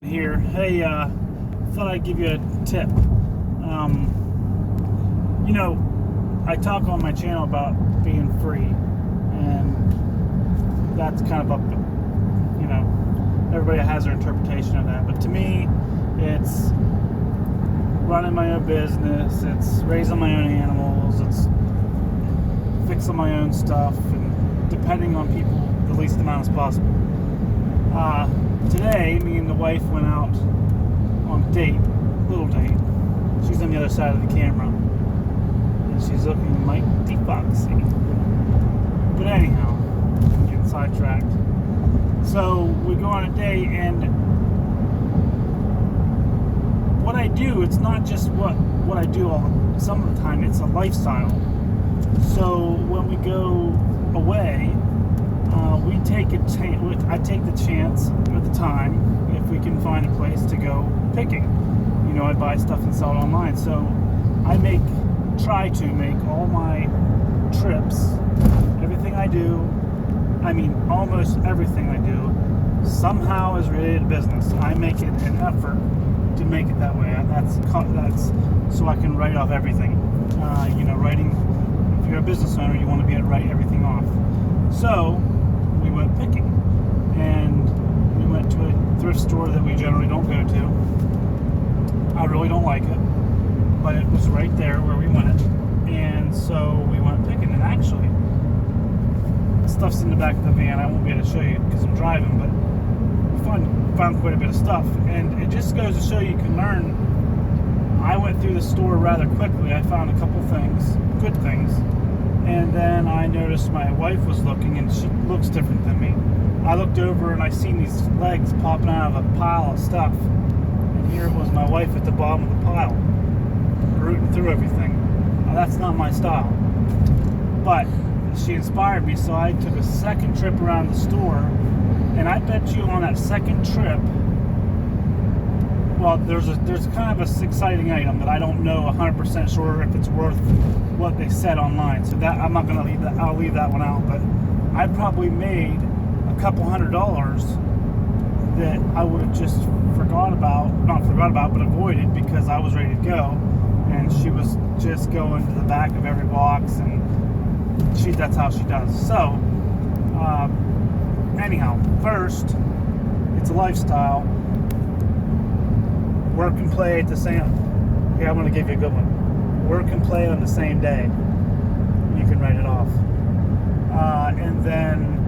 Here. Hey, thought I'd give you a tip. I talk on my channel about being free, and that's kind of up, everybody has their interpretation of that. But to me, it's running my own business, it's raising my own animals, it's fixing my own stuff, and depending on people the least amount as possible. Today, me and the wife went out on a date, little date. She's on the other side of the camera, and she's looking mighty foxy. But anyhow, I'm getting sidetracked. So we go on a date, and what I do, it's not just what I do some of the time, it's a lifestyle. So when we go away, I take the chance at the time, if we can find a place to go picking. I buy stuff and sell it online. So I try to make all my trips, everything I do, almost everything I do, somehow is related to business. I make it an effort to make it that way. That's so I can write off everything. Writing, if you're a business owner, you want to be able to write everything off. So we went picking, and we went to a thrift store that we generally don't go to. I really don't like it, but it was right there where we went, and so we went picking. And actually, stuff's in the back of the van. I won't be able to show you because I'm driving, but we found quite a bit of stuff, and it just goes to show you can learn. I went through the store rather quickly. I found a couple things, good things. And then I noticed my wife was looking, and she looks different than me. I looked over and I seen these legs popping out of a pile of stuff. And here it was my wife at the bottom of the pile, rooting through everything. Now, that's not my style. But she inspired me, so I took a second trip around the store. And I bet you on that second trip, well, there's kind of a exciting item that I don't know 100% sure if it's worth what they said online. So that I'm not going to leave that. I'll leave that one out. But I probably made a couple $100 that I would have just not forgot about, but avoided because I was ready to go, and she was just going to the back of every box, and that's how she does. So anyhow, first, it's a lifestyle. Work and play at the same. Here, I'm going to give you a good one. Work and play on the same day. You can write it off. And then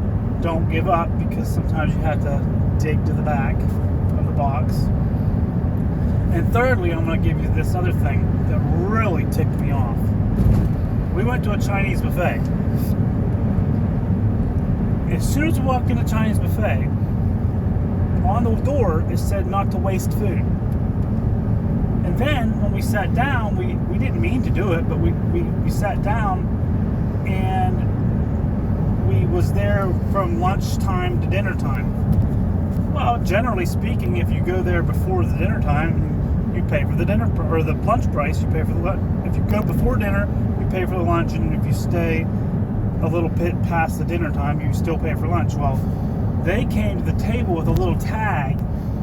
don't give up, because sometimes you have to dig to the back of the box. And thirdly, I'm going to give you this other thing that really ticked me off. We went to a Chinese buffet. As soon as we walked in a Chinese buffet, on the door it said not to waste food. And then when we sat down, we didn't mean to do it, but we sat down, and we was there from lunchtime to dinner time. Well, generally speaking, if you go there before the dinner time, you pay for the dinner or the lunch price. You pay for the lunch. If you go before dinner, you pay for the lunch, and if you stay a little bit past the dinner time, you still pay for lunch. Well, they came to the table with a little tag.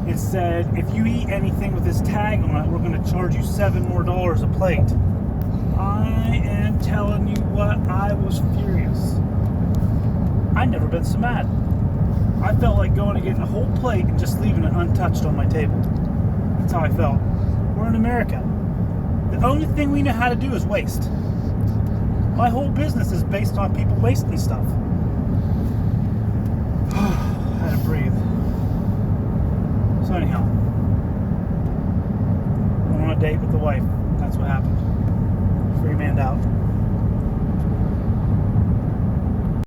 It said, if you eat anything with this tag on it, we're going to charge you $7 more a plate. I am telling you what, I was furious. I've never been so mad. I felt like going and getting a whole plate and just leaving it untouched on my table. That's how I felt. We're in America. The only thing we know how to do is waste. My whole business is based on people wasting stuff. I had to breathe. So anyhow, went on a date with the wife. That's what happened. Free man out.